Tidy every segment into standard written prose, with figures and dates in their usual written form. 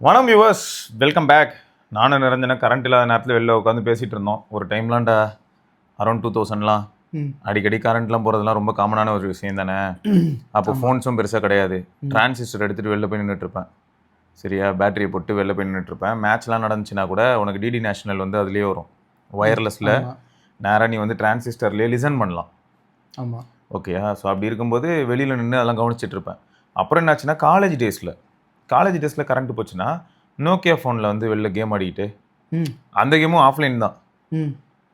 வணக்கம் viewers, welcome back. நானும் Niranjana current இல்லாத நேரத்தில் வெளில உட்காந்து பேசிகிட்டு இருந்தோம். ஒரு டைம்லாம்டா அரௌண்ட் 2000லாம் அடிக்கடி கரண்ட்லாம் போகிறதுலாம் ரொம்ப காமனான ஒரு விஷயம் தானே. அப்போ ஃபோன்ஸும் பெருசாக கிடையாது. டிரான்சிஸ்டர் எடுத்துகிட்டு வெளில போய் நின்றுட்டுருப்பேன். சரியா, பேட்டரியை போட்டு வெளில போய் நின்றுட்டுருப்பேன். மேட்ச்லாம் நடந்துச்சுன்னா கூட உனக்கு டிடி நேஷனல் வந்து அதுலேயே வரும். ஒயர்லெஸில் நேராக நீ வந்து டிரான்சிஸ்டர்லேயே லிசன் பண்ணலாம். ஆமாம், ஓகேயா. ஸோ அப்படி இருக்கும்போது வெளியில் நின்று அதெல்லாம் கவனிச்சிட்ருப்பேன். அப்புறம் என்னாச்சுன்னா காலேஜ் டேஸில் கரண்ட் போச்சுன்னா நோக்கியா ஃபோனில் வந்து வெளில கேம் ஆடிக்கிட்டு, அந்த கேமும் ஆஃப்லைன் தான்,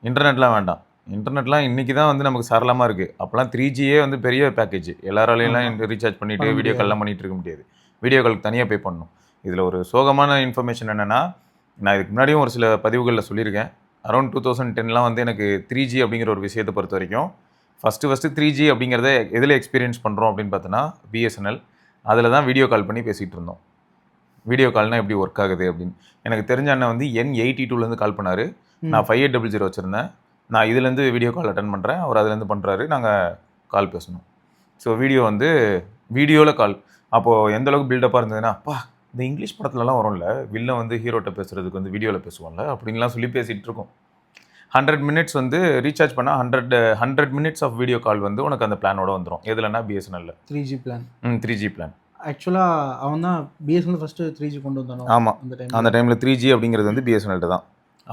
இன்டர்நெட்லாம் வேண்டாம். இன்டர்நெட்லாம் இன்றைக்கி தான் வந்து நமக்கு சரளமாக இருக்குது. அப்போலாம் 3Gயே வந்து பெரிய பேக்கேஜ், எல்லாராலையும் ரீசார்ஜ் பண்ணிவிட்டு வீடியோ கால்லாம் பண்ணிகிட்டு இருக்க முடியாது. வீடியோ காலுக்கு தனியாக பே பண்ணணும். இதில் ஒரு சோகமான இன்ஃபர்மேஷன் என்னென்னா, நான் இதுக்கு முன்னாடியும் ஒரு சில பதிவுகளில் சொல்லியிருக்கேன். அரௌண்ட் 2010லாம் வந்து எனக்கு 3G அப்படிங்கிற ஒரு விஷயத்தை பொறுத்த வரைக்கும் ஃபஸ்ட்டு 3G அப்படிங்கிறத எதில் எக்ஸ்பீரியன்ஸ் பண்ணுறோம் அப்படின்னு பார்த்தோன்னா பிஎஸ்என்எல். அதில் தான் வீடியோ கால் பண்ணி பேசிகிட்டு இருந்தோம். வீடியோ கால்னால் எப்படி ஒர்க் ஆகுது அப்படின்னு. எனக்கு தெரிஞ்ச அண்ணன் வந்து N82லேருந்து கால் பண்ணார். நான் 5800 வச்சுருந்தேன். நான் இதுலேருந்து வீடியோ கால் அட்டன் பண்ணுறேன், அவர் அதுலேருந்து பண்ணுறாரு. நாங்கள் கால் பேசணும். ஸோ வீடியோவில் கால். அப்போது எந்த அளவுக்கு பில்டப்பாக இருந்ததுன்னா, அப்பா இந்த இங்கிலீஷ் படத்துலலாம் வரும்ல, வில்ல வந்து ஹீரோட்ட பேசுகிறதுக்கு வந்து வீடியோவில் பேசுவாங்கல்ல அப்படின்லாம் சொல்லி பேசிகிட்டு இருக்கோம். 100 மினிட்ஸ் வந்து ரீசார்ஜ் பண்ணால் 100 மினிட்ஸ் ஆஃப் வீடியோ கால் வந்து உனக்கு அந்த பிளானோட வந்துடும். எதுலன்னா பிஎஸ்என்எல்ல 3G பிளான். 3G plan. ஆக்சுவலாக அவன் தான் பிஎஸ்என்எல் ஃபஸ்ட்டு 3G கொண்டு வந்தானோ. ஆமாம், அந்த டைமில் 3G அப்படிங்கிறது வந்து பிஎஸ்என்எல்ட்டு தான்.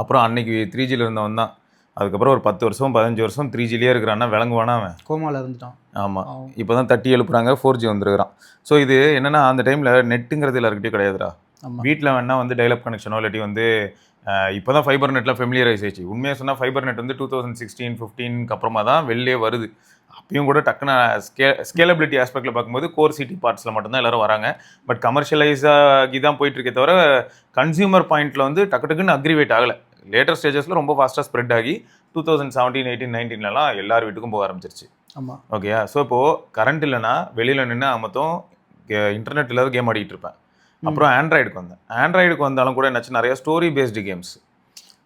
அப்புறம் அன்னைக்கு 3Gயில் இருந்தவன் தான். அதுக்கப்புறம் ஒரு 10 வருஷம் 15 வருஷம் 3Gலேயே இருக்கிறான்னா விளங்குவானா அவன். கோமாவில் இருந்துட்டான். ஆமாம், இப்போ தான் தட்டி எழுப்புறாங்க, 4G வந்துருக்கிறான். ஸோ இது என்னென்னா, அந்த டைமில் நெட்டுங்கிறது எல்லாருக்கிட்டே கிடையாதுடா. வீட்டில் வேணா வந்து டைலப் கனெக்ஷனோ இல்லாட்டி வந்து இப்போ தான் ஃபைபர் நெட்லாம் ஃபெமிலியரைஸ் ஆயிடுச்சு. உண்மையாக சொன்னால் ஃபைபர் நெட் வந்து 2016-15 அப்புறமா தான் வெளிலே வருது. அப்பயும் கூட டக்குன்னு ஸ்கேலபிலிட்டி ஆஸ்பெக்டில் பார்க்கும்போது கோர் சிட்டி பார்ட்ஸில் மட்டும்தான் எல்லோரும் வராங்க. பட் கமர்ஷியலைஸாகி தான் போயிட்டுருக்கே தவிர கன்சியூமர் பாயிண்ட்டில் வந்து டக்குன்னு அக்ரிவேட் ஆகலை. லேட்டர் ஸ்டேஜஸில் ரொம்ப ஃபாஸ்ட்டாக ஸ்ப்ரெட் ஆகி 2017, 18, 19லாம் எல்லார் வீட்டுக்கும் போக ஆரம்பிச்சிருச்சு. ஆமாம், ஓகேயா. ஸோ இப்போது கரண்ட் இல்லைன்னா வெளியில் நின்று மொத்தம் இன்டர்நெட் இல்லாத கேம் ஆடிட்டு இருப்பேன். அப்புறம் ஆண்ட்ராய்டுக்கு வந்தாலும் கூட என்னாச்சு, நிறையா ஸ்டோரி பேஸ்டு கேம்ஸ்.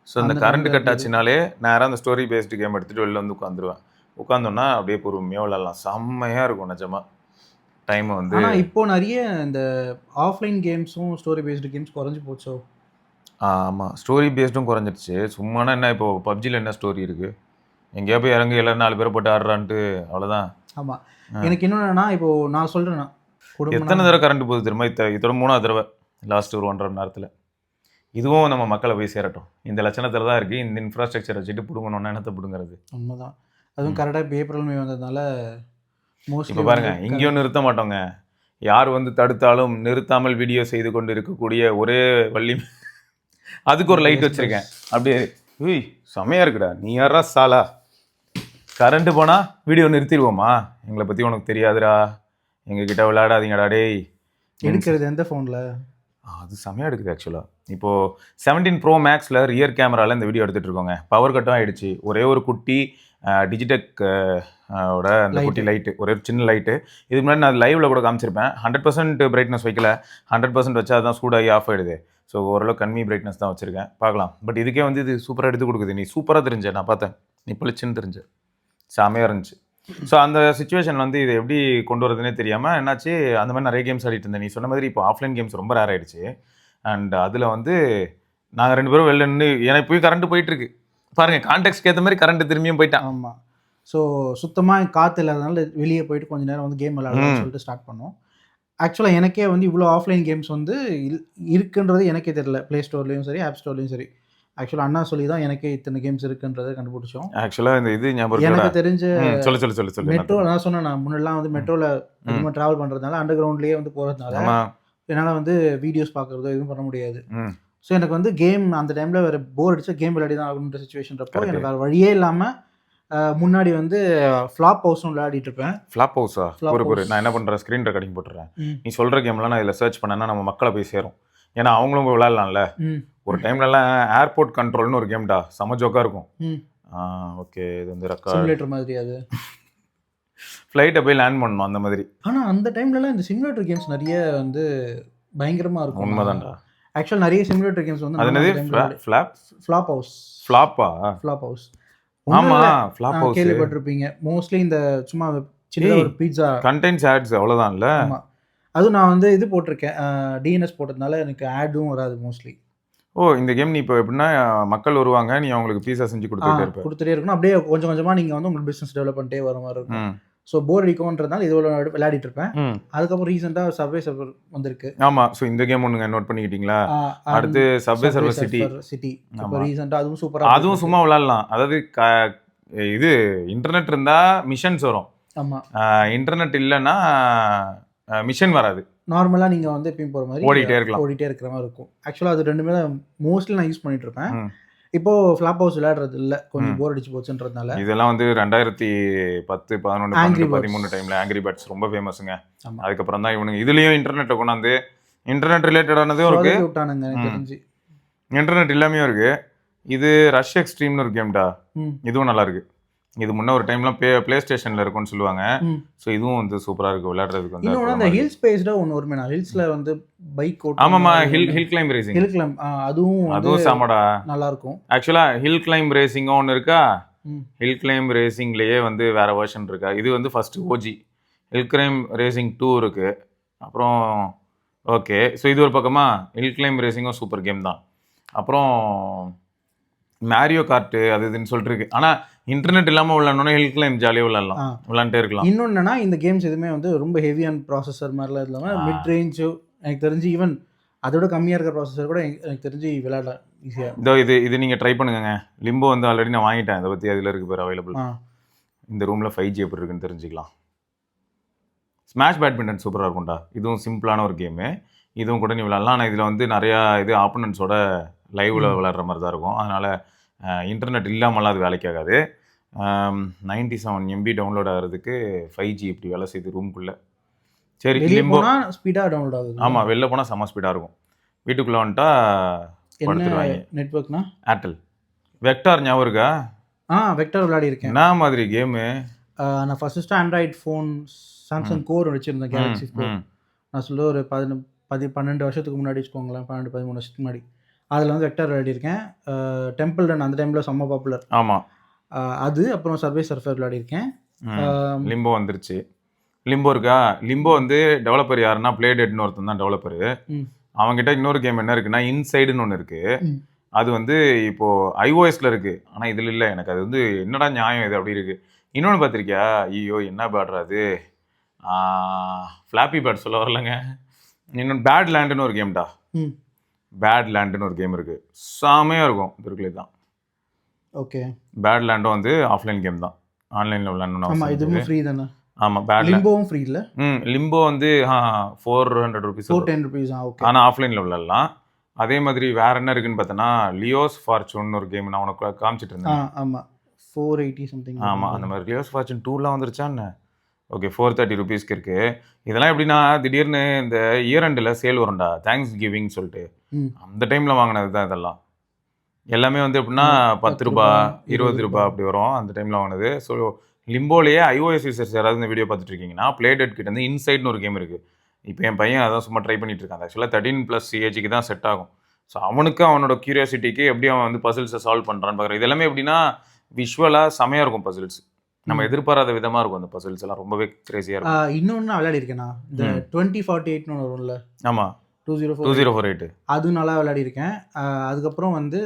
ஸோ இந்த கரண்ட் கட் ஆச்சுனாலே நேராக அந்த ஸ்டோரி பேஸ்டு கேம் எடுத்துகிட்டு வெளில வந்து உட்காந்தோன்னா அப்படியே பொறுமையாக விளாட்லாம். செம்மையாக இருக்கும் நிஜமாக. டைம் வந்து ஆனால் இப்போது நிறைய இந்த ஆஃப்லைன் கேம்ஸும் ஸ்டோரி பேஸ்டு கேம்ஸ் குறைஞ்சி போச்சோ. ஆமாம், ஸ்டோரி பேஸ்டும் குறைஞ்சிருச்சு. சும்மானா என்ன, இப்போ பப்ஜியில் என்ன ஸ்டோரி இருக்குது, எங்கேயா போய் இறங்கி எல்லாரும் 4 பேரை போட்டு ஆடுறான்ட்டு அவ்வளோதான். ஆமாம், எனக்கு இன்னொன்று என்னன்னா, இப்போது நான் சொல்கிறேன்னா எத்தனை தடவை கரண்ட் போகுது தெரியுமா? இதோட 3ஆவது தடவை லாஸ்ட் ஒரு 1.5 மணி நேரத்தில். இதுவும் நம்ம மக்களை போய் சேரட்டும். இந்த லட்சணத்தில் தான் இருக்குது. இந்த இன்ஃப்ராஸ்ட்ரக்சர் வச்சுட்டு பிடுங்கணும்னா என்னத்தை பிடுங்கிறது? உண்மைதான். அதுவும் கரெக்டாக இப்போ ஏப்ரல் மே வந்ததுனால மோஸ்ட்லி இப்போ பாருங்கள், இங்கேயும் நிறுத்த மாட்டோங்க. யார் வந்து தடுத்தாலும் நிறுத்தாமல் வீடியோ செய்து கொண்டு இருக்கக்கூடிய ஒரே வள்ளி. அதுக்கு ஒரு லைட் வச்சுருக்கேன். அப்படியே உய் செமையாக இருக்குடா. நீ யாரா சாலா, கரண்ட்டு போனால் வீடியோ நிறுத்திடுவோமா? எங்களை பற்றி உனக்கு தெரியாதுடா, எங்ககிட்ட விளையாடாதீங்கடா டேய். எடுக்கிறது எந்த ஃபோனில்? அது செமையாக எடுக்குது ஆக்சுவலாக. இப்போது 17 Pro Maxல ரியர் கேமராவில் இந்த வீடியோ எடுத்துகிட்டு இருக்கோங்க. பவர் கட்டும் ஆகிடுச்சு. ஒரே ஒரு குட்டி டிஜிடெக் ஓட அந்த குட்டி லைட்டு, ஒரே ஒரு சின்ன லைட்டு. இதுக்கு முன்னாடி நான் லைவில் கூட காமிச்சிருப்பேன். 100% பிரைட்னஸ் வைக்கல, 100% வச்சா அதுதான் சூடாகி ஆஃப் ஆகிடுது. ஸோ ஓரளவு கம்மி பிரைட்னஸ் தான் வச்சுருக்கேன். பார்க்கலாம். பட் இதுக்கே வந்து இது சூப்பராக எடுத்து கொடுக்குது. நீ சூப்பராக தெரிஞ்ச, நான் பார்த்தேன், நீ பளிச்சுன்னு தெரிஞ்ச, செமையாக இருந்துச்சு. ஸோ அந்த சுச்சுவேஷன் வந்து இதை எப்படி கொண்டு வரதுனே தெரியாமல் என்னாச்சு, அந்த மாதிரி நிறைய கேம்ஸ் ஆடிட்டு இருந்தேன். நீ சொன்ன மாதிரி இப்போ ஆஃப்லைன் கேம்ஸ் ரொம்ப ரேர் ஆகிடுச்சு. அண்ட் அதில் வந்து நாங்கள் 2 பேரும் வெளில நின்று, எனக்கு போய் கரண்ட்டு போயிட்டுருக்கு பாருங்கள். கான்டெக்ட்ஸ்க்கு ஏற்ற மாதிரி கரண்ட்டு திரும்பியும் போயிட்டான். ஆமாம், ஸோ சுத்தமாக காற்று இல்லாதனால வெளியே போயிட்டு கொஞ்சம் நேரம் வந்து கேம் விளையாடலாம்னு சொல்லிட்டு ஸ்டார்ட் பண்ணோம். ஆக்சுவலாக எனக்கே வந்து இவ்வளோ ஆஃப்லைன் கேம்ஸ் வந்து இருக்குன்றது எனக்கே தெரியல. ப்ளே ஸ்டோர்லேயும் சரி, ஆப் ஸ்டோர்லேயும் சரி. ஆக்சுவலாக அண்ணா சொல்லி தான் எனக்கே இத்தனை கேம்ஸ் இருக்குன்றதை கண்டுபிடிச்சோம். ஆக்சுவலாக இந்த இது ஞாபகம் எனக்கு தெரிஞ்ச சொல்லு மெட்ரோ, நான் சொன்னேன், நான் முன்னெல்லாம் வந்து மெட்ரோவில் அதிகமாக ட்ராவல் பண்ணுறதுனால, அண்டர் கிரவுண்ட்லேயே வந்து போகிறதுனால என்னால் வந்து வீடியோஸ் பார்க்குறதோ எதுவும் பண்ண முடியாது. ஸோ எனக்கு வந்து கேம் அந்த டைமில் வேறு போர் அடிச்சா கேம் விளையாடி தான் ஆகணுன்ற சுச்சுவேஷன்றப்போ எனக்கு வேறு வழியே இல்லாமல் முன்னாடி வந்து ஃப்ளாப் ஹவுஸும் விளையாடிட்டு இருப்பேன். ஃப்ளாப் ஹவுஸா? நான் என்ன பண்ணுறேன், ஸ்க்ரீன் ரெக்கார்டிங் போட்டுறேன். நீ சொல்கிற கேம்லாம் நான் இதில் சர்ச் பண்ணேன்னா நம்ம மக்களை போய் சேரும். ஏன்னா அவங்களும் போய் விளையாடலாம்ல. ஒரு டைம்லலாம் ஏர்போர்ட் கண்ட்ரோல்னு ஒரு கேம்டா, செம ஜோக்காக இருக்கும். ஓகே, இது வந்து சிமுலேட்டர் மாதிரி, அது ஃப்ளைட்டை போய் லேண்ட் பண்ணணும் அந்த மாதிரி. ஆனால் அந்த டைம்லலாம் இந்த சிமுலேட்டர் கேம்ஸ் நிறைய வந்து பயங்கரமாக இருக்கும். உண்மைதான்டா. ஆக்சுவலாக நிறைய சிமுலேட்டர் கேம்ஸ் வந்து அது என்னது, ஃப்ளாப் ஹவுஸ். ஃப்ளாப்பா? Flop house. ஆமா, ஃப்ளாப் ஹவுஸ் கேள்விப்பட்டிருப்பீங்க. மோஸ்ட்லி இந்த சும்மா சின்ன ஒரு பீட்சா கண்டென்ட்ஸ் ஆட்ஸ் அவ்வளவுதான்ல. ஆமா, அதுவும் நான் வந்து இது போட்டிருக்கேன், டிஎன்எஸ் போட்டதுனால எனக்கு ஆடும் வராது மோஸ்ட்லி. ஓ! இந்த கேம் நீ இப்போ எப்படின்னா, மக்கள் வருவாங்க, நீ அவங்களுக்கு பீஸா செஞ்சு குடுத்துட்டே இருப்ப. குடுத்துட்டே இருக்கணும். அப்படியே கொஞ்சம் கொஞ்சமா நீங்க வந்து உங்க பிசினஸ் டெவலப் பண்ணிட்டே வர மாரி இருக்கும். ம். ஸோ போர் அடிக்கும்ன்றதுனால இது விளையாடிட்டு இருப்பேன். ம். அதுக்கப்புறம் ரீசெண்டா சப்வே சர்ஃபர் வந்திருக்கு. ஆமா. ஸோ இந்த கேம் ஒண்ணுங்க நோட் பண்ணிக்கிட்டீங்களா? ஆ அடுத்து சப்வே சர்ஃபர் சிட்டி. சிட்டி. இப்போ ஆமா. ரீசெண்டா அதுவும் சூப்பரா அதுவும் சும்மா விளையாடலாம். அதாவது இது இன்டர்நெட் இருந்தா மிஷன்ஸ் வரும். ஆமா. இன்டர்நெட் இல்லன்னா மிஷன் வராது. நார்மலா நீங்க வந்து எப்பயும் போற மாரி ஓடிட்டே இருக்கலாம். ஓடிட்டே இருக்கிற மாரி இருக்கும். ஆக்சுவலா அது 2மே தான் மோஸ்ட்லி நான் யூஸ் பண்ணிட்டு இருப்பேன். ம். இப்போ ஃபிளாப் ஹவுஸ் விளையாடுறது இல்ல. கொஞ்சம் போர் அடிச்சு போச்சுன்றதுனால. இதெல்லாம் வந்து 2010, 11, Angry 12, Birds. 13 டைம்ல ஆங்கிரி பேர்ட்ஸ் ரொம்ப ஃபேமஸுங்க. ஆமா. அதுக்கப்புறம் தான் இவனுங்க இதுலயும் இன்டர்நெட்ட கொண்டாந்து இன்டர்நெட் ரிலேட்டடானதும் இருக்கு. சொதப்பி விட்டானுங்க எனக்கு தெரிஞ்சு. இன்டர்நெட் இல்லாமையும் இருக்கு. இது ரஷ் எக்ஸ்ட்ரீம்னு ஒரு கேம்டா. ம். இதுவும் நல்லா இருக்கு. இது முன்ன ஒரு டைம்லாம் பிளே ஸ்டேஷன்ல இருக்கும்னு சொல்லுவாங்க. ம். ஸோ இதுவும் வந்து சூப்பரா இருக்கு விளையாடுறதுக்கு வந்து. இன்னொன்னு அந்த ஹில் ஸ்பேஸ்டா ஒன்னு வருமே, நான் ஹில்ஸ்ல வந்து பைக் ஆமாமா, hill climb racing. Hill climb அதுவும் அதுவும் சாமடா. நல்லா இருக்கும். ஆக்சுவலா ஹில் கிளைம் ரேசிங்கும் ஒன்று இருக்கா. ம். ஹில் கிளைம் ரேசிங்லேயே வந்து வேற வெர்ஷன் இருக்கா. இது வந்து first OG. Hill climb racing 2 இருக்கு. அப்புறம் ஓகே, ஸோ இது ஒரு பக்கமா ஹில் கிளைம் ரேசிங்கும் சூப்பர் கேம் தான். அப்புறம் மேரியோ கார்ட்டு அது இதுன்னு சொல்லிட்டு இருக்கு. ஆனா இன்டர்நெட் இல்லாம விளையாடணும்னா ஹில் கிளைம் ஜாலியாக விளையாடலாம், விளையாண்டே இருக்கலாம். இன்னொன்னு என்னன்னா, இந்த கேம்ஸ் எதுவுமே வந்து ரொம்ப ஹெவியான ப்ராசஸர் மாதிரிலாம் இல்லாம மிட் ரேஞ்ச், எனக்கு தெரிஞ்சு ஈவன் அதோட கம்மியா இருக்கிற ப்ராசஸர் கூட எனக்கு தெரிஞ்சு விளையாடலாம் ஈஸியா. இதோ இது நீங்க ட்ரை பண்ணுங்க. லிம்போ வந்து ஆல்ரெடி நான் வாங்கிட்டேன். அதை பத்தி அதுல இருக்கு பேர் அவைலபிள். இந்த ரூம்ல 5G எப்படி இருக்குன்னு தெரிஞ்சுக்கலாம். ஸ்மாஷ் பேட்மிண்டன் சூப்பராக இருக்கும்டா. இதுவும் சிம்பிளான ஒரு கேமு. இதுவும் கூட நீ விளையாடலாம். ஆனால் இதில் வந்து நிறையா இது ஆப்போனன்ட்ஸோட லைவில் விளையாடுற மாதிரி தான் இருக்கும். அதனால் இன்டர்நெட் இல்லாமலாம் அது வேலைக்கு ஆகாது. 97 MB டவுன்லோட் ஆகிறதுக்கு 5G இப்படி வேலை செய்யுது ரூம்குள்ளே. சரி, லிம்போ ஸ்பீடாக டவுன்லோட் ஆகுது. ஆமாம், வெளில போனால் செம்ம ஸ்பீடாக இருக்கும். வீட்டுக்குள்ளே வந்துட்டா படுத்துருவாங்க. நெட்வொர்க்னா ஏர்டெல். வெக்டார் ஞாபகம் இருக்கா? வெக்டார் விளையாடி இருக்கேன். என்ன மாதிரி கேமு? நான் first Android phone Samsung core வச்சுருந்தேன், கேலக்ஸி கோர். நான் சொல்ல ஒரு 12 வருஷத்துக்கு முன்னாடி வச்சுக்கோங்களேன், 12-13 வருஷத்துக்கு முன்னாடி. அதில் வந்து வெக்டார் விளையாடிருக்கேன். டெம்பிள் ரன் அந்த டைமில் செம்ம பாப்புலர். ஆமாம், அது. அப்புறம் சர்வே சர்ஃபர் விளையாடிருக்கேன். லிம்போ வந்துருச்சு. லிம்போ இருக்கா? லிம்போ வந்து டெவலப்பர் யாருன்னா பிளே டெட்னு ஒருத்தன் தான் டெவலப்பரு. அவங்ககிட்ட இன்னொரு கேம் என்ன இருக்குன்னா இன்சைடுன்னு ஒன்று இருக்கு. அது வந்து இப்போ iOSல இருக்கு, ஆனால் இதில் இல்லை. எனக்கு அது வந்து என்னடா நியாயம் இது அப்படி இருக்கு. இன்னொன்று பார்த்துருக்கியா? ஐயோ என்ன பேட்ரா அது, ஃப்ளாப்பி பேட் சொல்ல வரலங்க. இன்னொன்று பேட் லேண்டுன்னு ஒரு கேம்டா. பேட் லேண்டுன்னு ஒரு கேம் இருக்கு, செமையாக இருக்கும். திருக்குள்ளே தான். ஓகே, பேட் லேண்டும் வந்து ஆஃப்லைன் கேம் தான், ஆன்லைனில் விளையாடணும். ஆமாம், இதுவும் ஃப்ரீ தானே? ஆமாம், பேட் லிம்போவும் ஃப்ரீ இல்லை? லிம்போ வந்து 400 ரூபீஸ், 410 ரூபீஸ். ஓகே, ஆனால் ஆஃப்லைனில் விளையாடலாம். அதே மாதிரி வேற என்ன இருக்குன்னு பார்த்தோன்னா லியோஸ் ஃபார்ச்சூன் ஒரு கேம் நான் உனக்கு காமிச்சிட்டு இருந்தேன். ஆமாம், 480 சம்திங். ஆமாம், அந்த மாதிரி லியோஸ் ஃபார்ச்சூன் 2லாம் வந்துருச்சான்னு. ஓகே, 430 ரூபீஸ்க்கு இருக்கு. இதெல்லாம் எப்படின்னா திடீர்னு இந்த இயர் எண்டில் சேல் வரும்டா, தேங்க்ஸ் கிவிங் சொல்லிட்டு. அந்த டைமில் வாங்கினது தான் இதெல்லாம். எல்லாமே வந்து எப்படின்னா 10 ரூபா 20 ரூபா அப்படி வரும், அந்த டைமில் வாங்கினது. ஸோ லிம்போலேயே iOS யூசர்ஸ் யாராவது இந்த வீடியோ பார்த்துட்டு இருக்கீங்கன்னா பிளே டெட் கிட்ட வந்து இன்சைட்னு ஒரு கேம் இருக்குது. இப்போ என் பையன் அதான் சும்மா ட்ரை பண்ணிட்டு இருக்கான். ஆக்சுவலாக 13+ ஏஜுக்கு தான் செட் ஆகும். ஸோ அவனுக்கு அவனோட கியூரியாசிட்டிக்கு எப்படி அவன் வந்து பசில்ஸை சால்வ் பண்ணுறான்னு பார்க்குறேன். இது எல்லாமே எப்படின்னா விஷுவலாக செமையாக இருக்கும். பசில்ஸ் நம்ம எதிர்பாராத விதமாக இருக்கும். அந்த பசில்ஸ் எல்லாம் ரொம்பவே கிரேசியாக இருக்கும். இன்னொன்று நான் விளையாடி இருக்கேன், இந்த 2048 வரும்ல. ஆமாம், 2048 அது நல்லா விளையாடி இருக்கேன். அதுக்கப்புறம் வந்து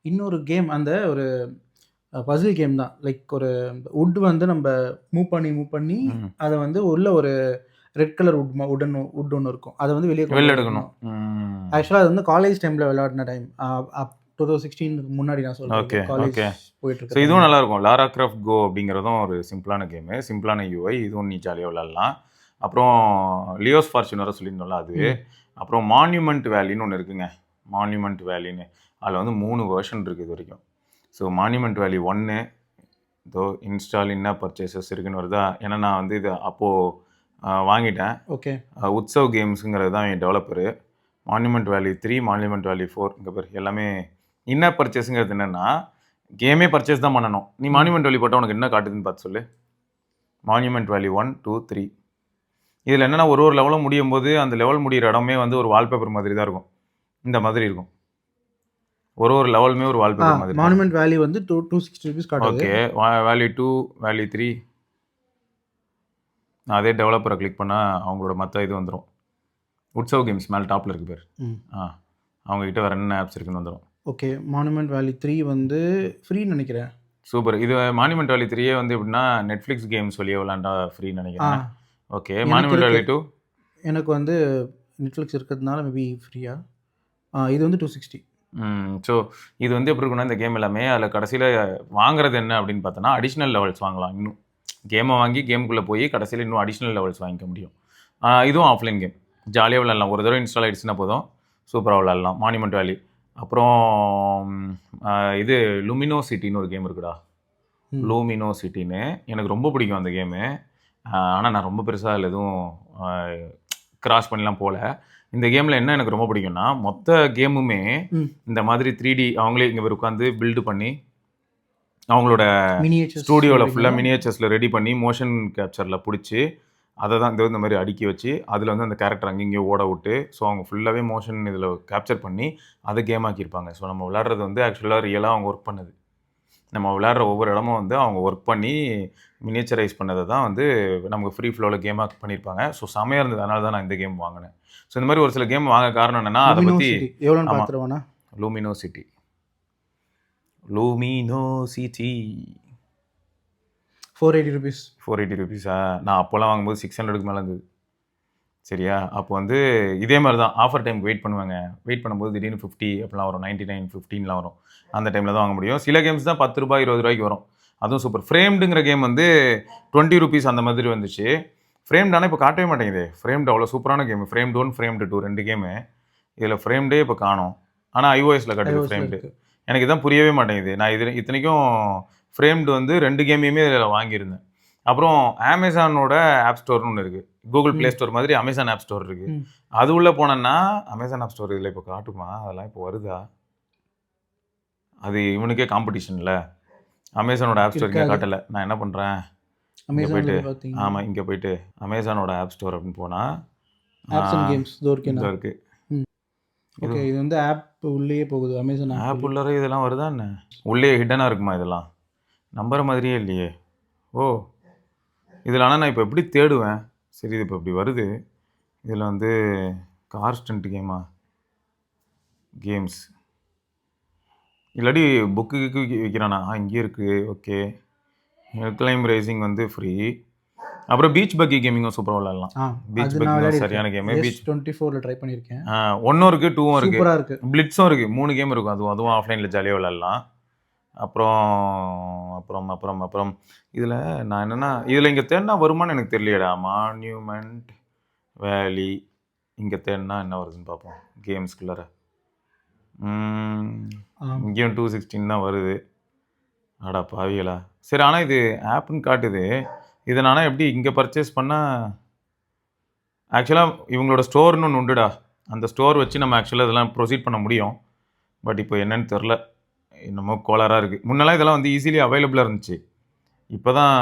இன்னொரு கேம், அந்த ஒரு பசில் கேம் தான். லைக் ஒரு வுட் வந்து நம்ம மூவ் பண்ணி அதை வந்து உள்ள ஒரு ரெட் கலர் வுட் ஒன்று இருக்கும், அதை வந்து வெளியே எடுக்கணும். ஆக்சுவலாக அது வந்து காலேஜ் டைமில் விளையாடின டைம், 2016 முன்னாடி நான் சொல்கிறேன். காலேஜ் போயிட்டு இருக்கு. இதுவும் நல்லா இருக்கும். லாரா கிராஃப்ட் கோ அப்படிங்கிறதும் ஒரு சிம்பிளான கேமு, சிம்பிளான UI. இதுவும் நீ ஜாலியாக விளையாடலாம். அப்புறம் லியோஸ் ஃபார்ச்சூன் வர சொல்லியிருந்தோம்ல அது. அப்புறம் மான்யூமெண்ட் வேலின்னு ஒன்று இருக்குங்க. மான்யூமெண்ட் வேலின்னு அதில் வந்து 3 வெர்ஷன் இருக்குது இது வரைக்கும். ஸோ மான்யூமெண்ட் வேலி 1 இதோ இன்ஸ்டால் இன்ன பர்ச்சேசஸ் இருக்குன்னு வருதா. ஏன்னா நான் வந்து இது அப்போது வாங்கிட்டேன். ஓகே, உத்சவ் கேம்ஸுங்கிறது தான் என் டெவலப்பரு. மான்யூமெண்ட் வேலி 3, மான்யூமெண்ட் வேலி 4 இங்கே பேர் எல்லாமே இன்ன பர்ச்சேஸுங்கிறது என்னென்னா கேமே பர்ச்சேஸ் தான் பண்ணணும். நீ மான்யூமெண்ட் வேலி போட்டால் உனக்கு என்ன காட்டுதுன்னு பார்த்து சொல்லு. மான்யூமெண்ட் வேலி 1, 2, 3. இதில் என்னென்னா ஒரு லெவலும் முடியும் போது அந்த லெவல் முடிகிற இடமே வந்து ஒரு வால்பேப்பர் மாதிரி தான் இருக்கும். இந்த மாதிரி இருக்கும், ஒரு லெவலுமே ஒரு வால்பேப்பர் மாதிரி. மான்யூமெண்ட் வேலி வந்து 260 ரூபீஸ் காட்டுது. ஓகே, வேலி 2, வேலி 3 அதே டெவலப்பரை கிளிக் பண்ணால் அவங்களோட மற்ற இது வந்துடும். உட்சவ் கேம்ஸ் மேலே டாப்பில் இருக்கு பேர். அவங்ககிட்ட வேறு என்ன ஆப்ஸ் இருக்குன்னு வந்துடும். ஓகே. மானுமெண்ட் வேலி 3 வந்து ஃப்ரீன்னு நினைக்கிறேன். சூப்பர். இது மானுமெண்ட் வேலி 3 வந்து எப்படின்னா நெட்ஃப்ளிக்ஸ் கேம்ஸ் வழியாக விளாண்டா ஃப்ரீன்னு நினைக்கிறேன். ஓகே. மானுமெண்ட் வேலி 2 எனக்கு வந்து நெட்ஃப்ளிக்ஸ் இருக்கிறதுனால மேபி ஃப்ரீயா. இது வந்து 260. ஸோ இது வந்து எப்படி இருக்குன்னா இந்த கேம் எல்லாமே அதில் கடைசியில் வாங்குறது என்ன அப்படின்னு பார்த்தோன்னா அடிஷ்னல் லெவல்ஸ் வாங்கலாம். இன்னும் கேமை வாங்கி கேமுக்குள்ளே போய் கடைசியில் இன்னும் அடிஷ்னல் லெவல்ஸ் வாங்கிக்க முடியும். இதுவும் ஆஃப்லைன் கேம், ஜாலியாக விளாட்லாம். ஒரு தடவை இன்ஸ்டால் ஆகிடுச்சுன்னா போதும், சூப்பராக விளாட்லாம். மானுமெண்ட் வேலி. அப்புறம் இது லுமினோசிட்டின்னு ஒரு கேம் இருக்குடா. லூமினோசிட்டின்னு எனக்கு ரொம்ப பிடிக்கும் அந்த கேமு. ஆனால் நான் ரொம்ப பெருசாக அதில் எதுவும் கிராஸ் பண்ணலாம் போகல. இந்த கேமில் என்ன எனக்கு ரொம்ப பிடிக்கும்னா மொத்த கேமுமே இந்த மாதிரி 3D அவங்களே இங்கே உட்காந்து பில்டு பண்ணி அவங்களோட ஸ்டூடியோவில் ஃபுல்லாக மினியேச்சர்ஸில் ரெடி பண்ணி மோஷன் கேப்சரில் பிடிச்சி அதை தான் இந்த மாதிரி அடுக்கி வச்சு அதில் வந்து அந்த கேரக்டர் அங்கேயும் ஓட விட்டு ஸோ அவங்க ஃபுல்லாகவே மோஷன் இதில் கேப்சர் பண்ணி அதை கேம் ஆக்கியிருப்பாங்க. ஸோ நம்ம விளையாடுறது வந்து ஆக்சுவலாக ரியலாக அவங்க ஒர்க் பண்ணுது. நம்ம விளையாடுற ஒவ்வொரு இடமும் வந்து அவங்க ஒர்க் பண்ணி மினியேச்சரைஸ் பண்ணதை தான் வந்து நமக்கு ஃப்ரீ ஃப்ளோவில் கேமாக பண்ணியிருப்பாங்க. ஸோ செமையாக இருந்தது. அதனால தான் நான் இந்த கேம் வாங்கினேன். ஸோ இந்த மாதிரி ஒரு சில கேம் வாங்க காரணம் என்னென்னா அதை பற்றி லூமினோசிட்டி 480 rupees. நான் அப்போல்லாம் வாங்கும்போது 600க்கு மேலே இருந்தது. சரியா? அப்போ வந்து இதே மாதிரி தான் ஆஃபர் டைமுக்கு வெயிட் பண்ணுவாங்க. வெயிட் பண்ணும்போது திடீர்னு 50 அப்படிலாம் வரும், 99, 15லாம் வரும். அந்த டைமில் தான் வாங்க முடியும். சில கேம்ஸ் தான் 10 ரூபாய் 20 ரூபாய்க்கு வரும். அதுவும் சூப்பர். ஃப்ரேம்டுங்கிற கேம் வந்து 20 rupees அந்த மாதிரி வந்துச்சு. ஃப்ரேம்டு ஆனால் இப்போ காட்டவே மாட்டேங்குது. ஃப்ரேம்டு அவ்வளோ சூப்பரான கேமு. Framed 1 framed 2 2 game. இதில் ஃப்ரேம்டே இப்போ காணும். ஆனால் iOSல காட்டுது ஃப்ரேம்டு. எனக்கு இதான் புரியவே மாட்டேங்குது. நான் இத்தனைக்கும் ஃப்ரேம்டு வந்து 2 கேமையுமே இதில் வாங்கியிருந்தேன். அப்புறம் அமேசானோட ஆப் ஸ்டோர்னு ஒன்று இருக்குது. கூகுள் ப்ளே ஸ்டோர் மாதிரி அமேசான் ஆப் ஸ்டோர் இருக்குது. அது உள்ளே போனேன்னா அமேசான் ஆப் ஸ்டோர் இதில் இப்போ காட்டுமா? அதெல்லாம் இப்போ வருதா? அது இவனுக்கே காம்படிஷனில் அமேசானோட ஆப் ஸ்டோர் இங்கே காட்டலை. நான் என்ன பண்ணுறேன், இங்கே போயிட்டு இங்கே போயிட்டு அமேசானோட ஆப் ஸ்டோர் அப்படின்னு போனால் இருக்குது. ஓகே. இது வந்து ஆப் உள்ளே போகுது. அமேசான் ஆப் உள்ளே இதெல்லாம் வருதா என்ன? உள்ளே ஹிடனாக இருக்குமா இதெல்லாம்? நம்புற மாதிரியே இல்லையே. ஓ, இதில் ஆனால் நான் இப்போ எப்படி தேடுவேன்? சரி, இது இப்போ இப்படி வருது. இதில் வந்து கார் ஸ்டண்ட் கேம்ஸ் இல்லாட்டி புக்கு விற்கிறானா? இங்கே இருக்குது. ஓகே. கிளைம் ரேசிங் வந்து ஃப்ரீ. அப்புறம் பீச் பக்கி கேமிங்கும் சூப்பராக விளாட்லாம். பீச் பக்கி சரியான கேமு. பீச் 24ல் ட்ரை பண்ணியிருக்கேன். 1 இருக்குது, 2 இருக்குது, சூப்பராக இருக்குது. பிளிட்ஸும் இருக்குது. 3 கேம் இருக்கும். அதுவும் ஆஃப்லைனில் ஜாலியாக விளாட்லாம். அப்புறம் அப்புறம் அப்புறம் அப்புறம் இதில் நான் என்னென்னா இதில் இங்கே தேடினா வருமானு எனக்கு தெரியலையடா. மான்யூமெண்ட் வேலி இங்கே தேடினா என்ன வருதுன்னு பார்ப்போம். கேம்ஸ்குள்ளார இங்கேயும் 216 தான் வருது. ஆடா பாவிகளா. சரி, ஆனால் இது ஆப்னு காட்டுது. இதை நானா எப்படி இங்கே பர்ச்சேஸ் பண்ணால் ஆக்சுவலாக இவங்களோட ஸ்டோர்னு ஒன்று உண்டுடா. அந்த ஸ்டோர் வச்சு நம்ம ஆக்சுவலாக இதெல்லாம் ப்ரொசீட் பண்ண முடியும். பட் இப்போ என்னன்னு தெரில, என்னமோ கோளாறாக இருக்குது. முன்னெல்லாம் இதெல்லாம் வந்து ஈஸிலி அவைலபிளாக இருந்துச்சு. இப்போ தான்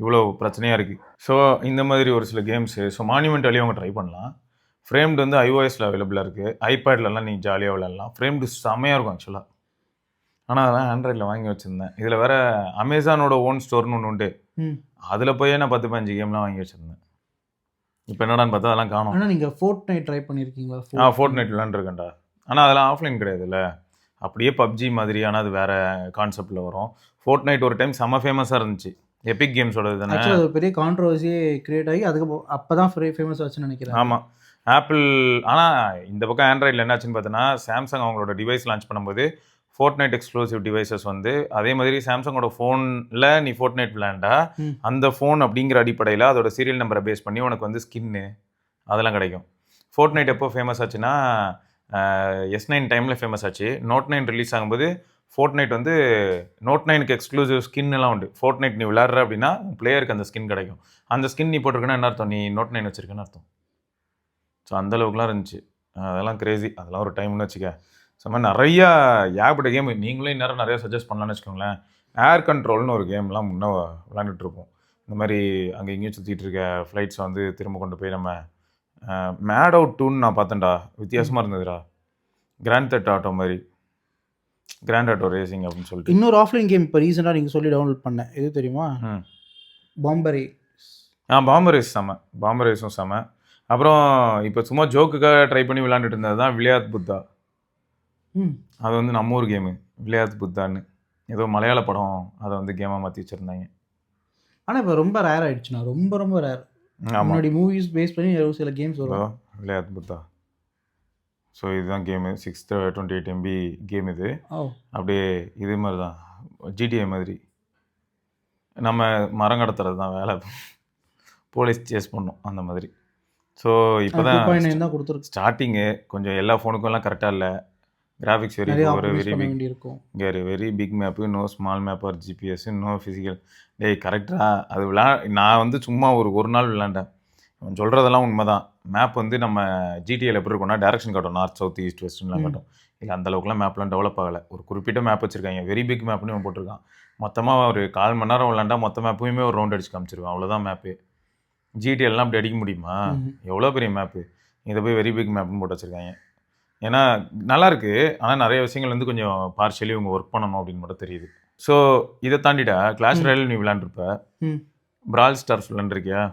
இவ்வளோ பிரச்சனையாக இருக்குது. ஸோ இந்த மாதிரி ஒரு சில கேம்ஸு. ஸோ மான்யூமெண்ட் வேலையும் அவங்க ட்ரை பண்ணலாம். ஃப்ரேம்டு வந்து iOSல அவைலபிளாக இருக்குது. ஐபேட்லலாம் நீங்கள் ஜாலியாக விளாட்லாம். ஃப்ரேம்டு செம்மையாக இருக்கும் ஆக்சுவலாக. ஆனால் அதெல்லாம் ஆண்ட்ராய்டில் வாங்கி வச்சுருந்தேன். இதில் வேறு அமேசானோட ஓன் ஸ்டோர்னு ஒன்று உண்டு. அதில் போய் நான் 10-15 கேம்லாம் வாங்கி வச்சுருந்தேன். இப்போ என்னடான்னு பார்த்தா அதெல்லாம் காணும். ஆனால் நீங்கள் ஃபோர்ட்நைட் ட்ரை பண்ணியிருக்கீங்களா? ஃபோர்ட்நைட் விளாண்டுருக்கேன்டா. ஆனால் அதெல்லாம் ஆஃப்லைன் கிடையாதுல்ல. அப்படியே பப்ஜி மாதிரியான அது வேறு கான்செப்டில் வரும். ஃபோர்ட்நைட் ஒரு டைம் செம்ம ஃபேமஸாக இருந்துச்சு. எபிக் கேம்ஸோட தானே. அது பெரிய கான்ட்ரவர்சியே கிரியேட் ஆகி அதுக்கு அப்போ தான் ஃபேமஸ் ஆச்சுன்னு நினைக்கிறேன். ஆமாம், ஆப்பிள். ஆனால் இந்த பக்கம் ஆண்ட்ராய்டில் என்னாச்சுன்னு பார்த்தோன்னா சாம்சங் அவங்களோட டிவைஸ் லான்ச் பண்ணும்போது ஃபோர்ட்நைட் எக்ஸ்க்ளூசிவ் டிவைசஸ் வந்து அதே மாதிரி சாம்சங்கோட ஃபோனில் நீ ஃபோர்ட்நைட் விளாண்டா அந்த ஃபோன் அப்படிங்கிற அடிப்படையில் அதோட சீரியல் நம்பரை பேஸ் பண்ணி உனக்கு வந்து ஸ்கின்னு அதெல்லாம் கிடைக்கும். ஃபோர்ட்நைட் எப்போ ஃபேமஸ் ஆச்சுன்னா S9 டைமில் ஃபேமஸ் ஆச்சு. Note 9 ரிலீஸ் ஆகும்போது ஃபோர்ட்நைட் வந்து Note 9க்கு எக்ஸ்க்ளூசிவ் ஸ்கின்லாம் உண்டு. ஃபோர்ட்நைட் நீ விளாட்ற அப்படின்னா பிளேயருக்கு அந்த ஸ்கின் கிடைக்கும். அந்த ஸ்கின் நீ போட்டிருக்கேன்னா என்ன அர்த்தம்? நீ Note 9 வச்சுருக்கேன்னு அர்த்தம். ஸோ அந்தளவுக்குலாம் இருந்துச்சு. அதெல்லாம் கிரேசி. அதெல்லாம் ஒரு டைம்னு வச்சுக்க. ஸோ மாதிரி நிறையா ஏகப்பட்ட கேம் நீங்களே நேரம் நிறையா சஜஸ்ட் பண்ணலான்னு வச்சுக்கோங்களேன். ஏர் கண்ட்ரோல்னு ஒரு கேம்லாம் முன்னே விளாண்டுட்ருப்போம். இந்த மாதிரி அங்கே இங்கேயும் சுற்றிட்டு இருக்க ஃப்ளைட்ஸை வந்து திரும்ப கொண்டு போய் நம்ம மேட் அவுட் 2ன்னு நான் பார்த்தேன்டா. வித்தியாசமாக இருந்ததுடா. கிராண்ட் தெஃப்ட் ஆட்டோ மாதிரி, கிராண்ட் ஆட்டோ ரேசிங் அப்படின்னு சொல்லிட்டு. இன்னொரு ஆஃப்லைன் கேம் இப்போ ரீசெண்டாக நீங்கள் சொல்லி டவுன்லோட் பண்ணேன். எது தெரியுமா? பாம்பரே. பாம்பர் ரேஸ் செம. பாம்பர் ரேஸும் செம. அப்புறம் இப்போ சும்மா ஜோக்குக்காக ட்ரை பண்ணி விளையாண்டுட்டு இருந்தது தான் விளையாத் புத்தா. அது வந்து நம்ம ஊர் கேமு. விளையாத் புத்தான்னு ஏதோ மலையாள படம் அதை வந்து கேமாக மாற்றி வச்சுருந்தாங்க. ஆனால் இப்போ ரொம்ப ரேர் ஆயிடுச்சுண்ணா, ரொம்ப ரொம்ப ரேர். முன்னாடி மூவிஸ் பேஸ் பண்ணி சில கேம்ஸ் வரும். விளையாத் புத்தா. ஸோ இதுதான் கேமு. 628 MB கேம் இது. அப்படியே இது மாதிரி தான், GTA மாதிரி. நம்ம மரம் கடத்துறது தான் வேலை, போலீஸ் சேஸ் பண்ணோம் அந்த மாதிரி. ஸோ இப்போ தான் ஸ்டார்டிங்கு. கொஞ்சம் எல்லா ஃபோனுக்கும் எல்லாம் கரெக்டாக இல்லை. Graphics very big map, no small map or GPS, no physical. டேய் கரெக்டாக அது நான் வந்து சும்மா ஒரு நாள் விளாண்டேன். அவன் சொல்கிறதெல்லாம் உண்மை தான். மேப் வந்து நம்ம ஜிடிஏல எப்படி இருக்கும்னா டேரக்ஷன் காட்டும், நார்த் சவுத் ஈஸ்ட் வெஸ்ட்லாம் காட்டும். இல்லை அந்தளவுக்குலாம் மேப்லாம் டெவலப் ஆகலை. ஒரு குறிப்பிட்ட மேப் வச்சுருக்காங்க, வெரி பிக் மேப்னு அவன் போட்டிருக்கான். மொத்தமாக ஒரு 1/4 மணி நேரம் விளாண்டா மொத்த மேப்பையுமே ஒரு ரவுண்ட் அடிச்சு காமிச்சிருக்கான். அவ்வளோதான் மேப்பு. ஜிடிஎல்லாம் அப்படி அடிக்க முடியுமா? எவ்வளோ பெரிய மேப்பு. இதை போய் வெரி பிக் மேப்னு போட்டு வச்சுருக்காங்க. ஏன்னா நல்லாயிருக்கு, ஆனால் நிறைய விஷயங்கள் வந்து கொஞ்சம் பார்ஷியலி இவங்க ஒர்க் பண்ணணும் அப்படின்னு மட்டும் தெரியுது. ஸோ இதை தாண்டிடா கிளாஷ் ராயல் நீ விளாண்டுருப்ப, பிரால் ஸ்டார்ஸ் விளாண்டுருக்கியா?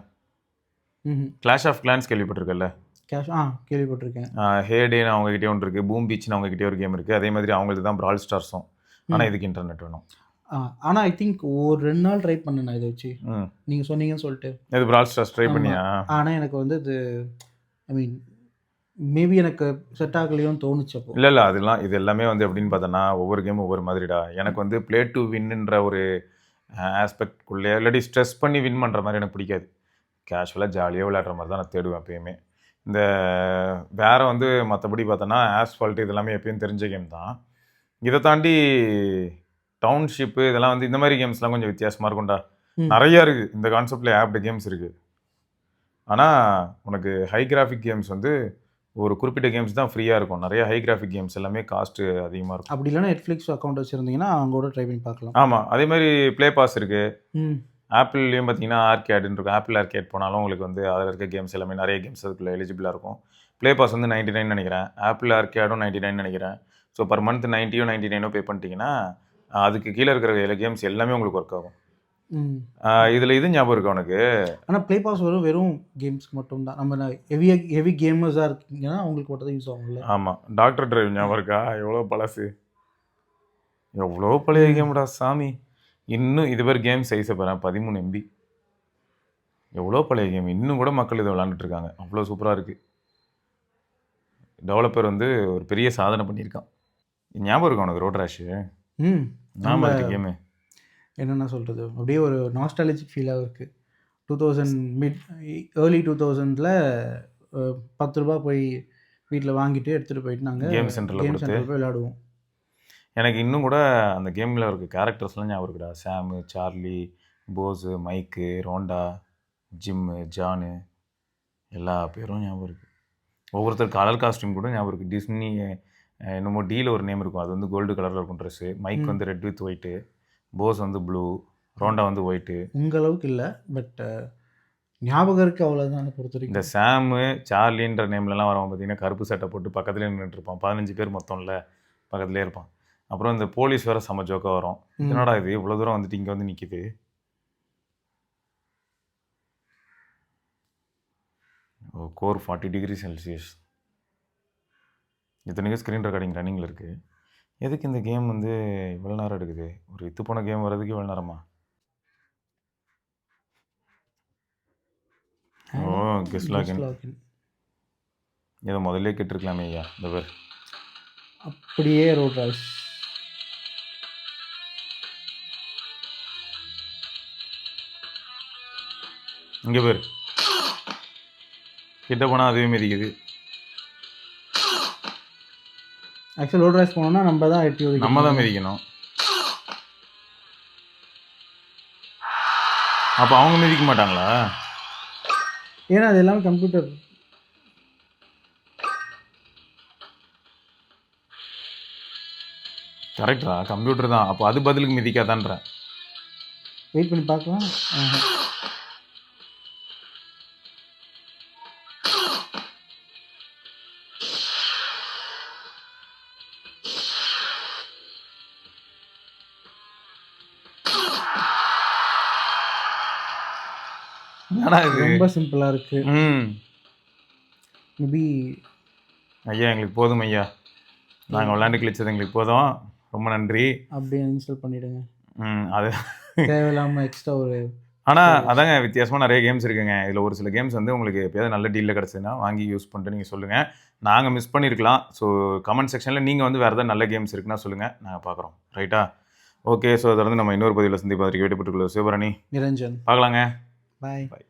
கிளாஷ் ஆஃப் கிளான்ஸ் கேள்விப்பட்டிருக்கல? கேள்விப்பட்டிருக்கேன். ஹேடேன்னு அவங்ககிட்டே ஒன்று இருக்குது, பூம் பீச்னு அவங்ககிட்டே ஒரு கேம் இருக்குது. அதே மாதிரி அவங்களுக்கு தான் பிரால் ஸ்டார்ஸும். ஆனால் இதுக்கு இன்டர்நெட் வேணும். ஆனால் ஐ திங்க் ஒரு 2 நாள் ட்ரை பண்ணேன் இதை வச்சு. நீங்கள் சொன்னீங்கன்னு சொல்லிட்டு இது பிரால் ஸ்டார்ஸ் ட்ரை பண்ணியா? ஆனால் எனக்கு வந்து இது ஐ மீன் மேபி எனக்கு செட் ஆகலையோன்னு தோணுச்சு அப்போ. இல்லை அதெல்லாம் இது எல்லாமே வந்து எப்படின்னு பார்த்தோன்னா ஒவ்வொரு கேமும் ஒவ்வொரு மாதிரிடா. எனக்கு வந்து பிளே டு வின்னுன்ற ஒரு ஆஸ்பெக்ட்குள்ளே இல்லாட்டி ஸ்ட்ரெஸ் பண்ணி வின் பண்ணுற மாதிரி எனக்கு பிடிக்காது. கேஷுவலாக ஜாலியாக விளையாடுற மாதிரி தான் நான் தேடுவேன் எப்பயுமே. இந்த வேறு வந்து மற்றபடி பார்த்தோன்னா ஆஸ்ஃபால்ட்டு இதெல்லாமே எப்பயும் தெரிஞ்ச கேம் தான். இதை தாண்டி டவுன்ஷிப்பு இதெல்லாம் வந்து இந்த மாதிரி கேம்ஸ்லாம் கொஞ்சம் வித்தியாசமாக இருக்கும்டா. நிறையா இருக்குது இந்த கான்செப்டில் ஆப்டு கேம்ஸ் இருக்குது. ஆனால் உனக்கு ஹை கிராஃபிக் கேம்ஸ் வந்து ஒரு குறிப்பிட்ட கேம்ஸ் தான் ஃப்ரீயாக இருக்கும். நிறைய ஹை கிராஃபிக் கேம்ஸ் எல்லாமே காஸ்ட்டு அதிகமாக இருக்கும். அப்படி இல்லைனா நெட்ஃப்ளிக்ஸ் அக்கௌண்ட் வச்சுருந்தீங்கன்னா அவங்க கூட ட்ரை பண்ணி பார்க்கலாம். ஆமாம், அதே மாதிரி ப்ளே பாஸ் இருக்குது. ஆப்பிள்லேயும் பார்த்தீங்கன்னா ஆர்கேடுன்னு இருக்கும். ஆப்பிள் ஆர்கேட் போனாலும் உங்களுக்கு வந்து அதில் இருக்க கேம்ஸ் எல்லாமே நிறைய கேம்ஸ் அதுக்குள்ளே எலிஜிபிளாக இருக்கும். ப்ளே பாஸ் வந்து 99 நினைக்கிறேன், ஆப்பிள் ஆர்கேடும் 99 நினைக்கிறேன். ஸோ பர் மந்த் 90 99 பே பண்ணிட்டீங்கன்னா அதுக்கு கீழே இருக்கிற எல்லா கேம்ஸ் எல்லாமே உங்களுக்கு ஒர்க் ஆகும். இதில் இது ஞாபகம் இருக்கு உனக்கு? ஆனால் ப்ளே பாஸ் வெறும் கேம்ஸ்க்கு மட்டும் தான். நம்ம ஹெவி கேமர்ஸாக இருக்கீங்கன்னா உங்களுக்கு மட்டும் தான் யூஸ் ஆகும்ல. ஆமாம், டாக்டர் டிரைவ் ஞாபகம் இருக்கா? எவ்வளோ பழசு, எவ்வளோ பழைய கேம்டா சாமி. இன்னும் இது பேர் கேம் சைஸை பாரு, 13 MB. எவ்வளோ பழைய கேம், இன்னும் கூட மக்கள் இதை விளாண்டுட்டு இருக்காங்க. அவ்வளோ சூப்பராக இருக்குது. டெவலப்பர் வந்து ஒரு பெரிய சாதனை பண்ணியிருக்கான். ஞாபகம் இருக்கும் உனக்கு ரோட் ரேஷு? ஞாபகம் இருக்கு கேமு. என்னென்ன சொல்கிறது, அப்படியே ஒரு நாஸ்டாலஜிக் ஃபீலாக இருக்குது. 2000 ஏர்லி 2000ல் 10 ரூபா போய் வீட்டில் வாங்கிட்டு எடுத்துகிட்டு போயிட்டு நாங்கள் கேம் சென்டரில் போய் விளையாடுவோம். எனக்கு இன்னும் கூட அந்த கேமில் இருக்க கேரக்டர்ஸ்லாம் ஞாபகம் இருக்குடா. சாமு, சார்லி, போஸு, மைக்கு, ரோண்டா, ஜிம்மு, ஜானு, எல்லா பேரும் ஞாபகம் இருக்குது. ஒவ்வொருத்தர் கலர் காஸ்டியூம் கூட ஞாபகம் இருக்குது. டிஸ்னி என்னமோ டீல ஒரு நேம் இருக்கும், அது வந்து கோல்டு கலரில் இருக்கும் ட்ரெஸ்ஸு. மைக் வந்து ரெட் வித் ஒயிட்டு, போஸ் வந்து ப்ளூ, ரோண்டா வந்து ஒயிட்டு. உங்கள் அளவுக்கு இல்லை, பட் ஞாபகம் இருக்குது அவ்வளோதான் பொறுத்த வரைக்கும். இந்த சாமு, சார்லின்ற நேம்லலாம் வரவங்க பார்த்தீங்கன்னா கருப்பு சட்டை போட்டு பக்கத்துலேயே நின்றுட்டுருப்பான். 15 பேர் மொத்தம்ல பக்கத்துலேயே இருப்பான். அப்புறம் இந்த போலீஸ் வேறு செம ஜோக்காக வரும். என்னடா இது இவ்வளோ தூரம் வந்துட்டு இங்கே வந்து நிற்கிது. Core 40 degree Celsius. இத்தனைக்கும் ஸ்க்ரீன் ரெக்கார்டிங் ரன்னிங்கில் இருக்குது. எதுக்கு இந்த கேம் வந்து இவ்வளோ நேரம் எடுக்குது? ஒரு இத்து போன கேம் வர்றதுக்கு இவ்வளோ நேரமா? ஓ கெஸ் லாகின். இதை முதல்ல கேட்டிருக்கலாமே ஐயா. இந்த பேர் அப்படியே ரோட் ரேஷ். இங்கே பேர் கிட்ட போனால் அதுவே மிதிக்குது. ஆக்சுவல் ரோட் ரேஷ் போனோம்னா நம்ம தான் எட்டி நம்ம தான் மிதிக்கணும். அப்போ அவங்க மிதிக்க மாட்டாங்களா? ஏன்னா அது எல்லாமே கம்ப்யூட்டர். கரெக்டா, கம்ப்யூட்டர் தான். அப்போ அது பதிலுக்கு மிதிக்காதான்ற. வெயிட் பண்ணி பார்க்கலாம். என்னடா இது ரொம்ப சிம்பிளா இருக்கு. ம் மேபி ஐயா எங்களுக்கு போதும் ஐயா, நாங்கள் விளையாண்டு கிழிச்சது எங்களுக்கு போதும், ரொம்ப நன்றி. அப்படியே இன்ஸ்டால் பண்ணிடுங்க. அது தேவையில்லாம எக்ஸ்ட்ரா ஒரு ஆனால் அதாங்க வித்தியாசமாக நிறைய கேம்ஸ் இருக்குங்க. இதில் ஒரு சில கேம்ஸ் வந்து உங்களுக்கு எப்பயாவது நல்ல டீலில் கிடச்சதுன்னா வாங்கி யூஸ் பண்ணிட்டு நீங்கள் சொல்லுங்கள். நாங்கள் மிஸ் பண்ணியிருக்கலாம். ஸோ கமெண்ட் செக்ஷனில் நீங்கள் வந்து வேறு ஏதாவது நல்ல கேம்ஸ் இருக்குன்னா சொல்லுங்கள், நாங்கள் பார்க்குறோம். ரைட்டா? ஓகே. ஸோ தொடர்ந்து நம்ம இன்னொரு பதிவில் சந்திப்பதற்கு விடைபெற்றுக்கொள்ள சிவபரணி நிரஞ்சன். பார்க்கலாங்க. பாய். பாய்.